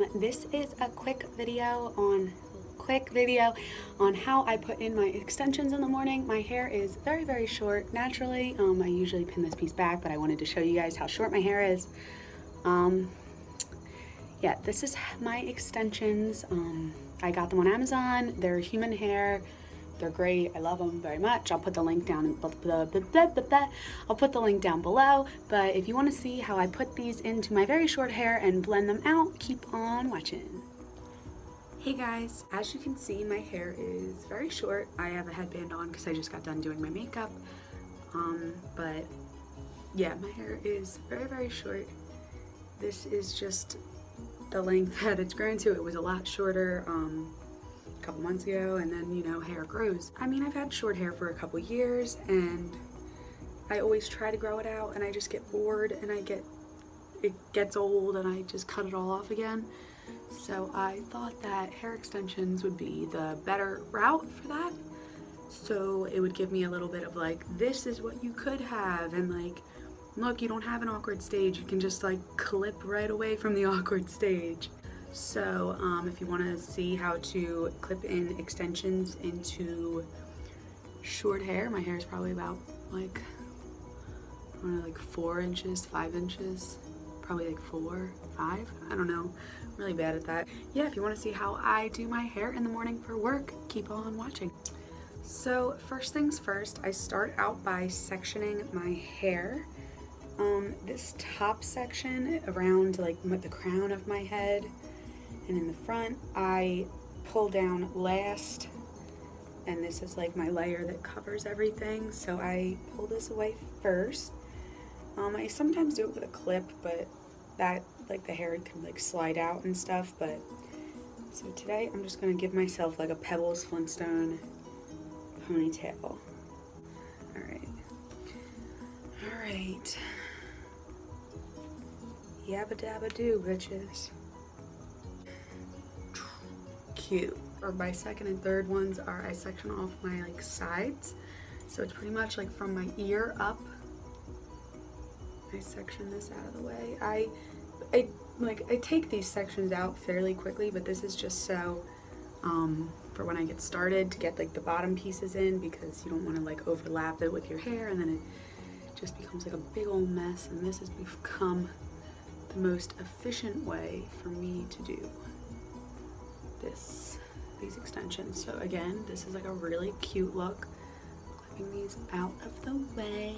This is a quick video on how I put in my extensions in the morning. My hair is very short naturally. I usually pin this piece back, but I wanted to show you guys how short my hair is. Yeah, this is my extensions. I got them on Amazon. They're human hair. They're great. I love them very much. I'll put the link down. I'll put the link down below. But if you want to see how I put these into my very short hair and blend them out, keep on watching. Hey guys, as you can see, my hair is very short. I have a headband on because I just got done doing my makeup. But yeah, my hair is very short. This is just the length that it's grown to. It was a lot shorter a couple months ago, and then, you know, hair grows. I mean, I've had short hair for a couple years, and I always try to grow it out, and I just get bored, and it gets old, and I just cut it all off again. So I thought that hair extensions would be the better route for that. So it would give me a little bit of like, this is what you could have, and like, look, you don't have an awkward stage. You can just like clip right away from the awkward stage. So if you want to see how to clip in extensions into short hair, my hair is probably about like, I don't know, like 4 inches, 5 inches, probably like 4, 5, I don't know. I'm really bad at that. Yeah, if you want to see how I do my hair in the morning for work, keep on watching. So first things first, I start out by sectioning my hair. This top section around like the crown of my head and in the front, I pull down last, and this is like my layer that covers everything. So I pull this away first. I sometimes do it with a clip, but that, like, the hair can like slide out and stuff. But so today I'm just gonna give myself like a Pebbles Flintstone ponytail. All right. Yabba dabba do, bitches. Cute. Or my second and third ones are, I section off my like sides. So it's pretty much like from my ear up. I section this out of the way. I take these sections out fairly quickly, but this is just so for when I get started to get like the bottom pieces in, because you don't want to like overlap it with your hair and then it just becomes like a big old mess. And this has become the most efficient way for me to do these extensions. So again, this is like a really cute look. Clipping these out of the way.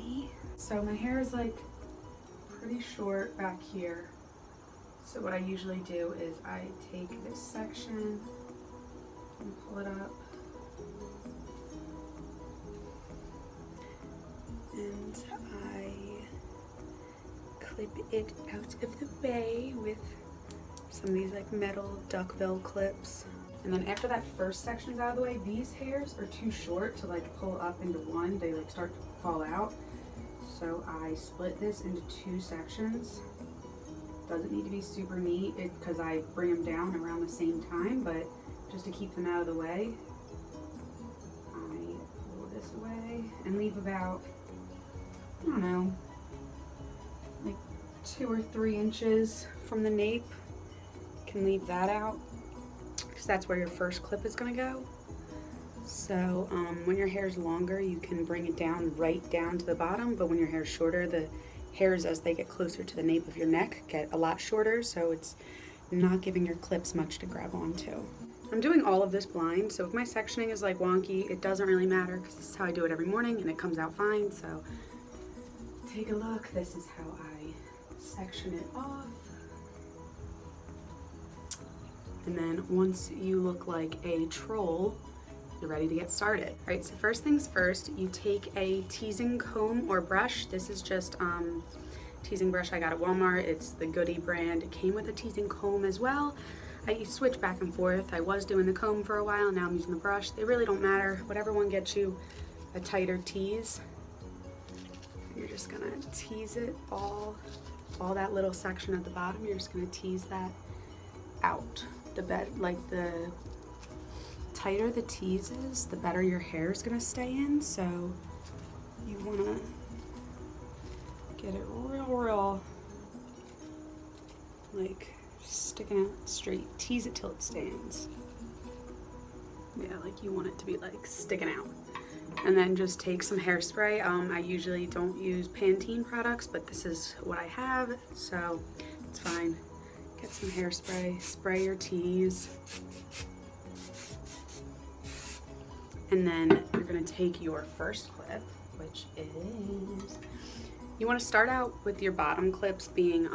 So my hair is like pretty short back here. So what I usually do is I take this section and pull it up. And I clip it out of the way with some of these like metal duckbill clips. And then after that first section's out of the way, these hairs are too short to like pull up into one. They like start to fall out. So I split this into 2 sections. Doesn't need to be super neat because I bring them down around the same time, but just to keep them out of the way, I pull this away and leave about, I don't know, like 2 or 3 inches from the nape. Can leave that out because that's where your first clip is going to go. So when your hair is longer, you can bring it down right down to the bottom, but when your hair is shorter, the hairs, as they get closer to the nape of your neck, get a lot shorter, so it's not giving your clips much to grab onto. I'm doing all of this blind, so if my sectioning is like wonky, it doesn't really matter because this is how I do it every morning and it comes out fine. So take a look. This is how I section it off. And then once you look like a troll, you're ready to get started. All right, so first things first, you take a Teasing comb or brush. This is just Teasing brush I got at Walmart. It's the Goody brand. It came with a Teasing comb as well. I switch back and forth. I was doing the comb for a while, now I'm using the brush. They really don't matter. Whatever one gets you a tighter tease. You're just gonna tease it all that little section at the bottom. You're just gonna tease that out. The tighter the tease is, the better your hair is gonna stay in. So you wanna get it real like sticking out straight, tease it till it stands. Yeah, like you want it to be like sticking out. And then just take some hairspray. I usually don't use Pantene products, but this is what I have, so it's fine. Get some hairspray, spray your tease. And then you're gonna take your first clip, which is, you wanna start out with your bottom clips being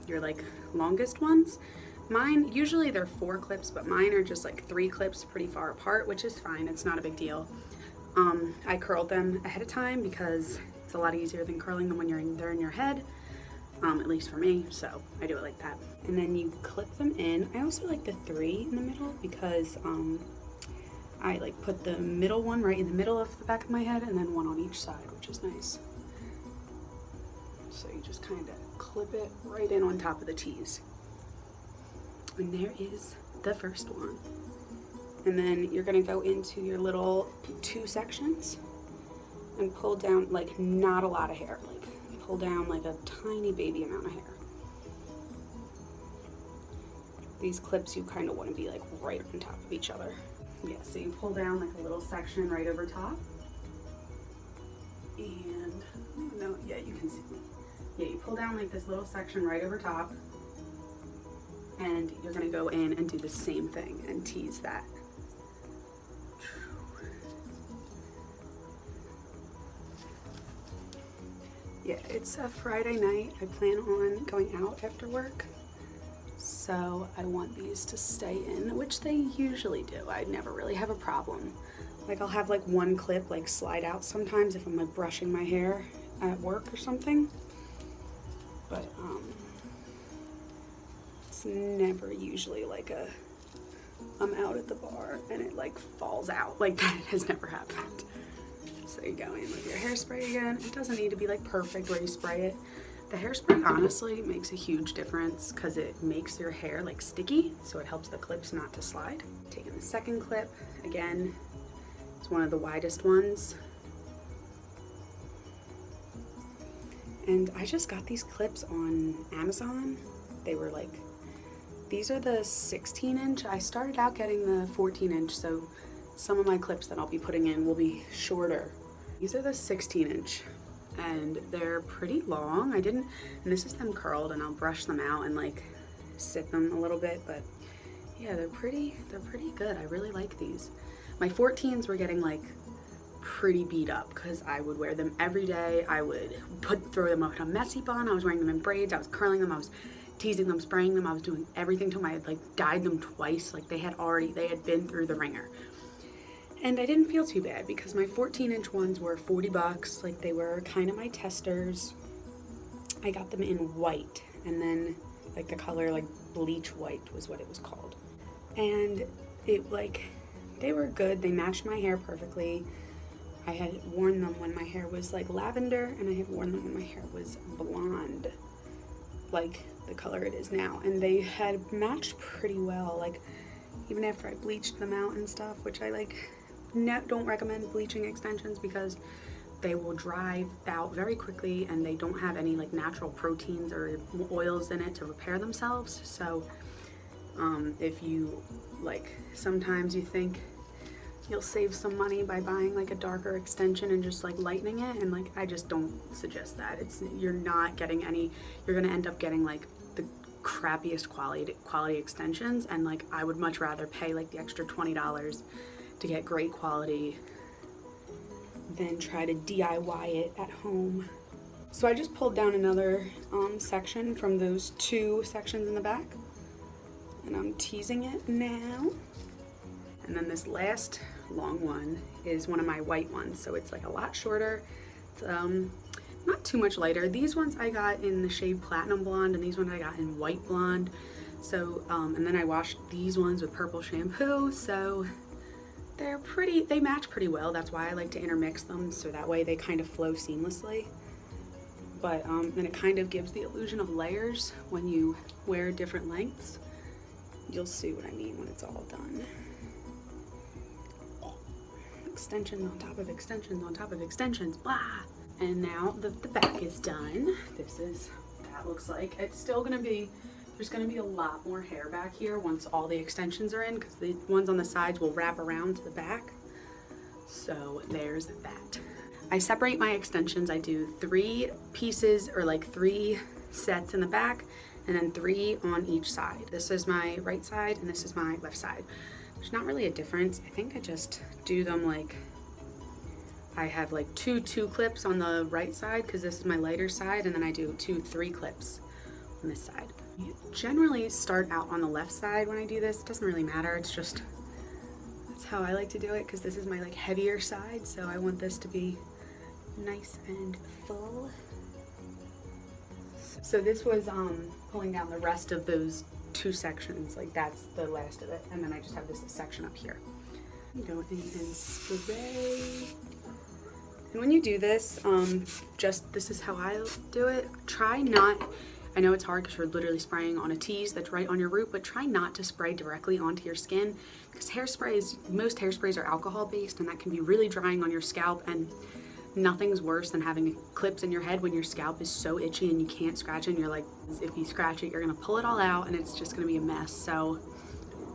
your like longest ones. Mine, usually they're 4 clips, but mine are just like 3 clips pretty far apart, which is fine, it's not a big deal. I curled them ahead of time because it's a lot easier than curling them when they're in your head, at least for me, so I do it like that. And then you clip them in. I also like the 3 in the middle because I like put the middle one right in the middle of the back of my head and then one on each side, which is nice. So you just kind of clip it right in on top of the tease. And there is the first one. And then you're gonna go into your little 2 sections and pull down, like not a lot of hair, like pull down like a tiny baby amount of hair. These clips you kind of want to be like right on top of each other. Yeah, so you pull down like a little section right over top. And, no, yeah, you can see. Yeah, you pull down like this little section right over top. And you're gonna go in and do the same thing and tease that. Yeah, it's a Friday night. I plan on going out after work. So I want these to stay in, which they usually do. I never really have a problem. Like I'll have like one clip like slide out sometimes if I'm like brushing my hair at work or something. But it's never usually like I'm out at the bar and it like falls out. Like that has never happened. So you go in with your hairspray again. It doesn't need to be like perfect where you spray it. The hairspray honestly makes a huge difference because it makes your hair like sticky, so it helps the clips not to slide. Taking the second clip, again, it's one of the widest ones. And I just got these clips on Amazon. They were like, these are the 16-inch. I started out getting the 14-inch, so some of my clips that I'll be putting in will be shorter. These are the 16-inch. And they're pretty long. And this is them curled, and I'll brush them out and like sit them a little bit, but yeah, they're pretty good. I really like these. My 14s were getting like pretty beat up because I would wear them every day. I would throw them up in a messy bun. I was wearing them in braids. I was curling them. I was teasing them, spraying them. I was doing everything to them. I had like dyed them twice. Like they had been through the ringer. And I didn't feel too bad because my 14-inch ones were 40 bucks. Like they were kind of my testers. I got them in white, and then like the color like bleach white was what it was called. And it like, they were good. They matched my hair perfectly. I had worn them when my hair was like lavender, and I had worn them when my hair was blonde, like the color it is now. And they had matched pretty well, like even after I bleached them out and stuff, which I like don't recommend bleaching extensions because they will dry out very quickly and they don't have any like natural proteins or oils in it to repair themselves. So if you like, sometimes you think you'll save some money by buying like a darker extension and just like lightening it, and like I just don't suggest that. You're not getting any, you're gonna end up getting like the crappiest quality extensions, and like I would much rather pay like the extra $20 to get great quality than try to DIY it at home. So I just pulled down another section from those 2 sections in the back, and I'm teasing it now. And then this last long one is one of my white ones, so it's like a lot shorter. It's not too much lighter. These ones I got in the shade Platinum Blonde, and these ones I got in White Blonde. So and then I washed these ones with purple shampoo, so they match pretty well. That's why I like to intermix them, so that way they kind of flow seamlessly. But and it kind of gives the illusion of layers when you wear different lengths. You'll see what I mean when it's all done. Extensions on top of extensions on top of extensions, blah. And now the back is done. This is what that looks like. It's still gonna be, There's gonna be a lot more hair back here once all the extensions are in, because the ones on the sides will wrap around to the back. So there's that. I separate my extensions. I do 3 pieces, or like 3 sets in the back, and then 3 on each side. This is my right side and this is my left side. There's not really a difference. I think I just do them like, I have like 2 clips on the right side because this is my lighter side, and then I do 2 3 clips on this side. I generally start out on the left side when I do this. It doesn't really matter. It's just, that's how I like to do it, because this is my like heavier side, so I want this to be nice and full. So this was pulling down the rest of those 2 sections, like that's the last of it, and then I just have this section up here. Go in and spray. And when you do this, this is how I do it. Try not, I know it's hard because you're literally spraying on a tease that's right on your root, but try not to spray directly onto your skin, because most hairsprays are alcohol based, and that can be really drying on your scalp, and nothing's worse than having clips in your head when your scalp is so itchy and you can't scratch it, and you're like, if you scratch it, you're gonna pull it all out and it's just gonna be a mess. So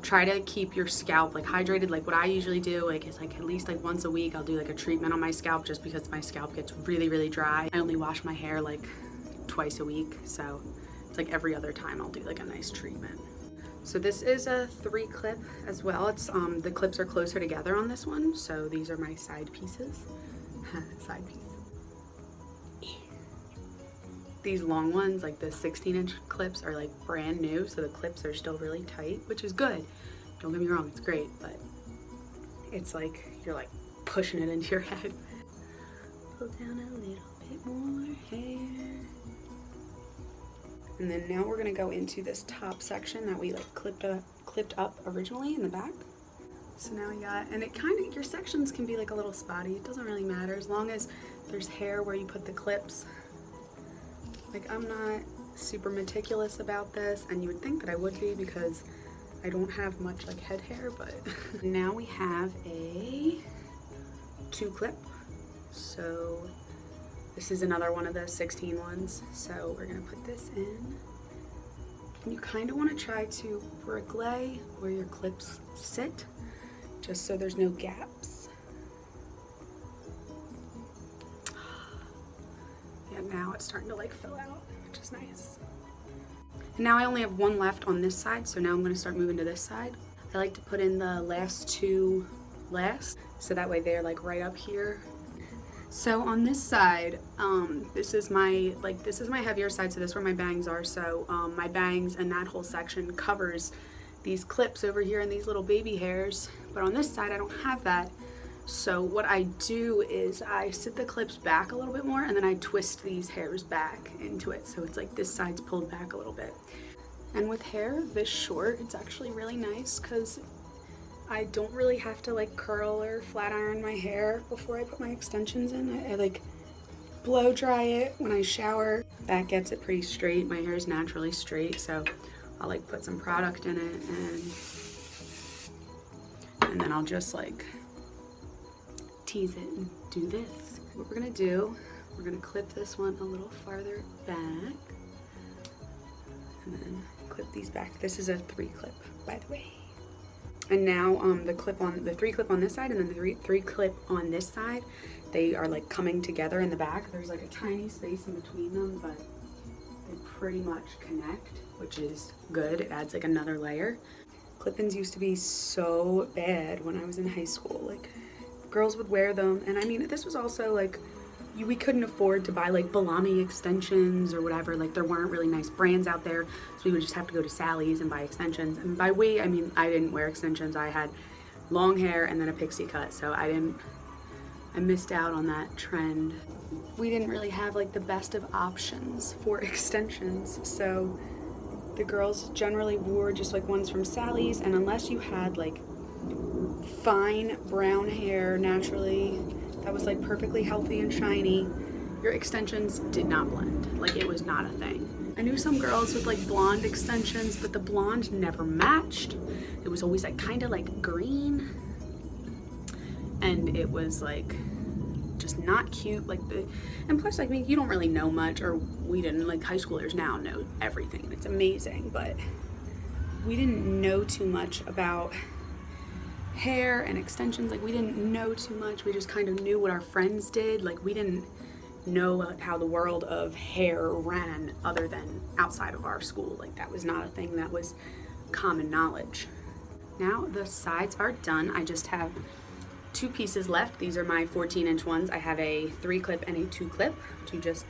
try to keep your scalp like hydrated. Like what I usually do is like at least like once a week I'll do like a treatment on my scalp, just because my scalp gets really, really dry. I only wash my hair like twice a week, so it's like every other time I'll do like a nice treatment. So this is a 3 clip as well. It's the clips are closer together on this one, so these are my side pieces. Side piece. These long ones, like the 16-inch clips, are like brand new, so the clips are still really tight, which is good. Don't get me wrong, it's great, but it's like you're like pushing it into your head. Pull down a little bit more hair. And then now we're gonna go into this top section that we like clipped up originally in the back. So now we got, and it kind of, your sections can be like a little spotty. It doesn't really matter as long as there's hair where you put the clips. Like I'm not super meticulous about this, and you would think that I would be because I don't have much like head hair, but now we have a 2 clip. So this is another one of the 16 ones. So we're gonna put this in. And you kind of want to try to brick-lay where your clips sit, just so there's no gaps. Yeah, now it's starting to like fill out, which is nice. And now I only have 1 left on this side, so now I'm going to start moving to this side. I like to put in the last 2 last, so that way they're like right up here. So on this side, this is my heavier side, so this is where my bangs are. So my bangs and that whole section covers these clips over here and these little baby hairs, but on this side I don't have that. So what I do is I sit the clips back a little bit more, and then I twist these hairs back into it, so it's like this side's pulled back a little bit. And with hair this short, it's actually really nice because I don't really have to like curl or flat iron my hair before I put my extensions in. I like blow dry it when I shower. That gets it pretty straight. My hair is naturally straight, so I'll like put some product in it, and then I'll just like tease it and do this. What we're gonna do, we're gonna clip this one a little farther back, and then clip these back. This is a 3 clip, by the way. And now the 3 clip on this side and then the 3 clip on this side, they are like coming together in the back. There's like a tiny space in between them, but they pretty much connect, which is good. It adds like another layer. Clip-ins used to be so bad when I was in high school. Like girls would wear them, and I mean, this was also like, we couldn't afford to buy like Balami extensions or whatever. Like there weren't really nice brands out there, so we would just have to go to Sally's and buy extensions. And by we, I mean I didn't wear extensions. I had long hair and then a pixie cut, so I missed out on that trend. We didn't really have like the best of options for extensions, so the girls generally wore just like ones from Sally's, and unless you had like fine brown hair naturally that was like perfectly healthy and shiny, your extensions did not blend. Like it was not a thing. I knew some girls with like blonde extensions, but the blonde never matched. It was always like kind of like green, and it was like just not cute. Like and plus, like, I mean, you don't really know much, or we didn't. Like, high schoolers now know everything, and it's amazing, but we didn't know too much about hair and extensions. Like, we didn't know too much. We just kind of knew what our friends did. Like, we didn't know how the world of hair ran other than outside of our school. Like, that was not a thing that was common knowledge. Now the sides are done. I just have 2 pieces left. These are my 14-inch ones. I have a 3-clip and a 2-clip to just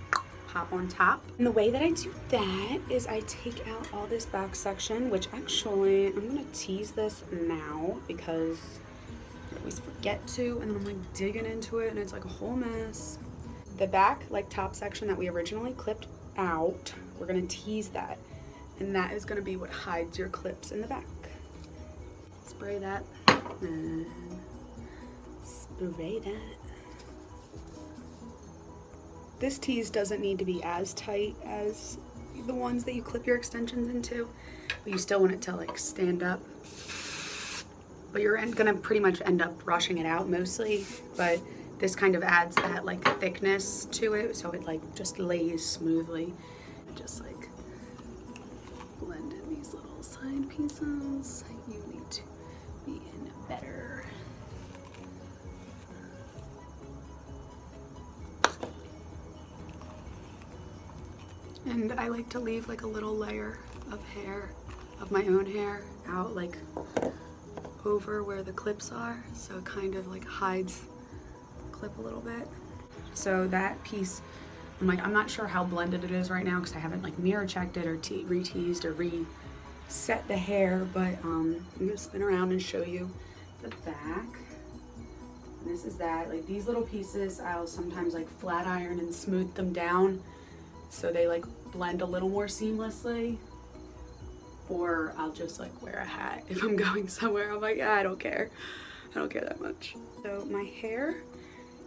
pop on top. And the way that I do that is I take out all this back section, which actually I'm gonna tease this now because I always forget to, and then I'm like digging into it and it's like a whole mess. The back, like, top section that we originally clipped out, we're gonna tease that, and that is gonna be what hides your clips in the back. Spray that and spray that. This tease doesn't need to be as tight as the ones that you clip your extensions into, but you still want it to, like, stand up. But you're gonna pretty much end up brushing it out mostly, but this kind of adds that, like, thickness to it, so it, like, just lays smoothly. Just, like, blend in these little side pieces. You need to be in better. And I like to leave, like, a little layer of hair, of my own hair, out, like, over where the clips are, so it kind of, like, hides the clip a little bit. So that piece, I'm not sure how blended it is right now because I haven't, like, mirror checked it or re-teased or reset the hair, but I'm gonna spin around and show you the back. And this is that. Like, these little pieces, I'll sometimes, like, flat iron and smooth them down so they, like, blend a little more seamlessly, or I'll just, like, wear a hat if I'm going somewhere. I'm like, yeah, I don't care that much. So my hair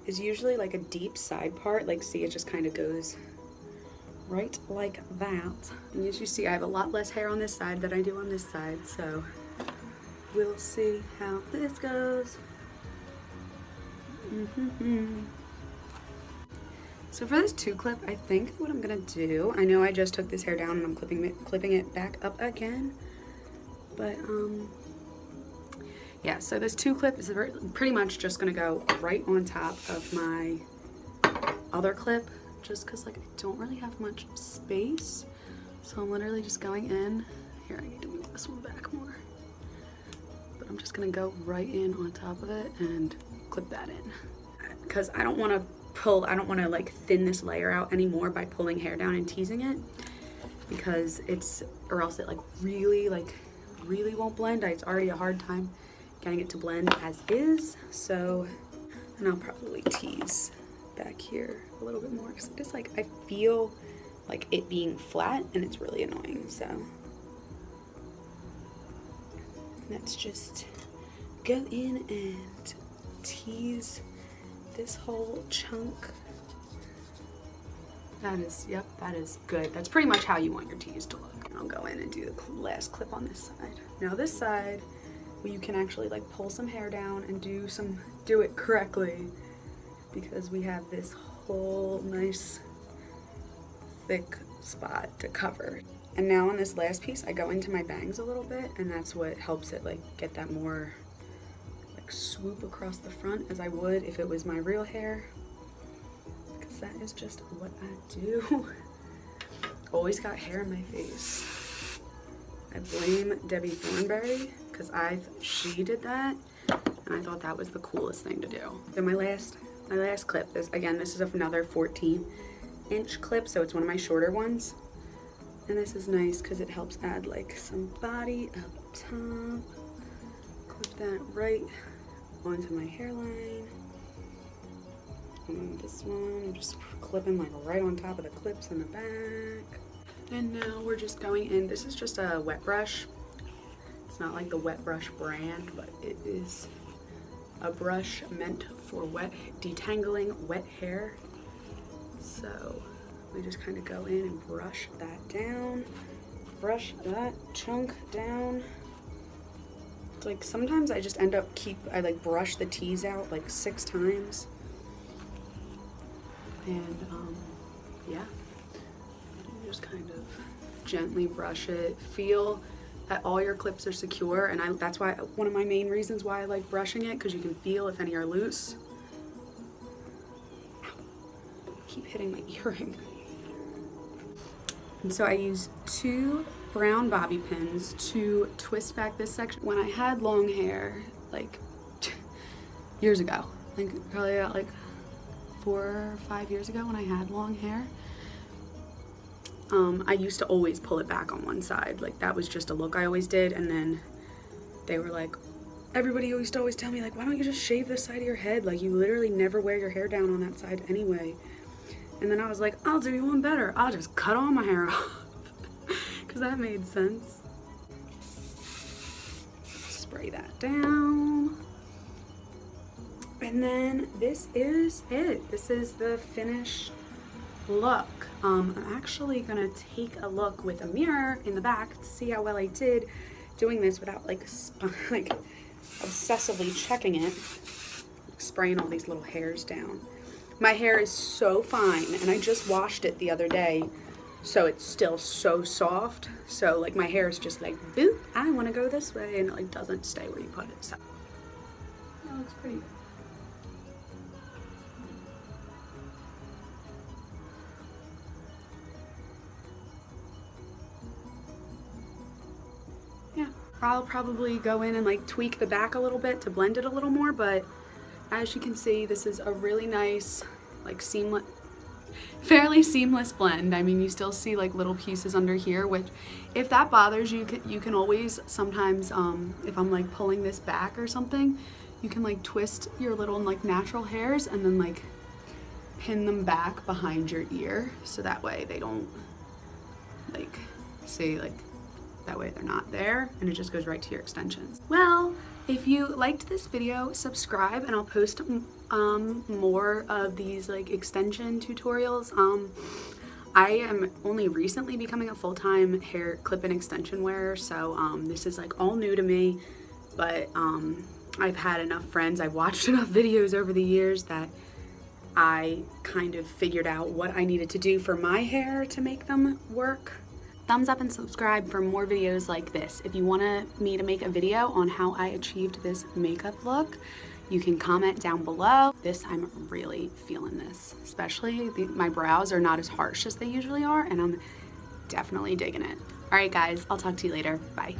is usually, like, a deep side part. Like, see, it just kind of goes right like that. And as you see, I have a lot less hair on this side than I do on this side, so we'll see how this goes. So for this 2-clip, I think what I'm gonna do, I know I just took this hair down and I'm clipping it back up again, but yeah, so this 2-clip is pretty much just gonna go right on top of my other clip, just cause, like, I don't really have much space. So I'm literally just going in. Here, I need to move this one back more. But I'm just gonna go right in on top of it and clip that in. Cause I don't wanna like thin this layer out anymore by pulling hair down and teasing it, because or else it really won't blend. It's already a hard time getting it to blend as is. So, and I'll probably tease back here a little bit more because just, like, I feel like it being flat and it's really annoying. So let's just go in and tease this whole chunk. That is good. That's pretty much how you want your tease to look. And I'll go in and do the last clip on this side. Now this side, you can actually, like, pull some hair down and do it correctly, because we have this whole nice thick spot to cover. And now on this last piece, I go into my bangs a little bit, and that's what helps it, like, get that more, like, swoop across the front as I would if it was my real hair, because that is just what I do. Always got hair in my face. I blame Debbie Thornberry, because she did that, and I thought that was the coolest thing to do. So my last clip, this is another 14-inch clip, so it's one of my shorter ones. And this is nice because it helps add, like, some body up top. Clip that right onto my hairline. And this one, I'm just clipping, like, right on top of the clips in the back. And now we're just going in. This is just a wet brush. It's not like the Wet Brush brand, but it is a brush meant for detangling wet hair. So we just kind of go in and brush that down, brush that chunk down. It's like sometimes I just end up I like brush the tease out like 6 times. And yeah, you just kind of gently brush it. Feel that all your clips are secure, and that's why one of my main reasons why I like brushing it, because you can feel if any are loose. Ow. Keep hitting my earring. And so I use 2 brown bobby pins to twist back this section. When I had long hair, like years ago, like probably about like 4 or 5 years ago when I had long hair, I used to always pull it back on one side. Like that was just a look I always did. And then they were like, everybody used to always tell me like, why don't you just shave this side of your head? Like you literally never wear your hair down on that side anyway. And then I was like, I'll do you one better. I'll just cut all my hair off. Because that made sense. Spray that down. And then this is it. This is the finished look. I'm actually gonna take a look with a mirror in the back to see how well I did doing this without like obsessively checking it, spraying all these little hairs down. My hair is so fine, and I just washed it the other day, so it's still so soft. So like my hair is just like, boop, I want to go this way, and it like doesn't stay where you put it. So that looks pretty. Yeah, I'll probably go in and like tweak the back a little bit to blend it a little more, but as you can see, this is a really nice, like seamless, fairly seamless blend. I mean, you still see like little pieces under here, which if that bothers you, you can always sometimes, if I'm like pulling this back or something, you can like twist your little like natural hairs and then like pin them back behind your ear. So that way they don't like, see, like that way they're not there and it just goes right to your extensions. Well, if you liked this video, subscribe and I'll post more of these like extension tutorials. I am only recently becoming a full-time hair clip and extension wearer, so this is like all new to me, but I've had enough friends, I've watched enough videos over the years that I kind of figured out what I needed to do for my hair to make them work. Thumbs up and subscribe for more videos like this. If you want me to make a video on how I achieved this makeup look, you can comment down below. I'm really feeling this, especially my brows are not as harsh as they usually are, and I'm definitely digging it. All right guys, I'll talk to you later. Bye.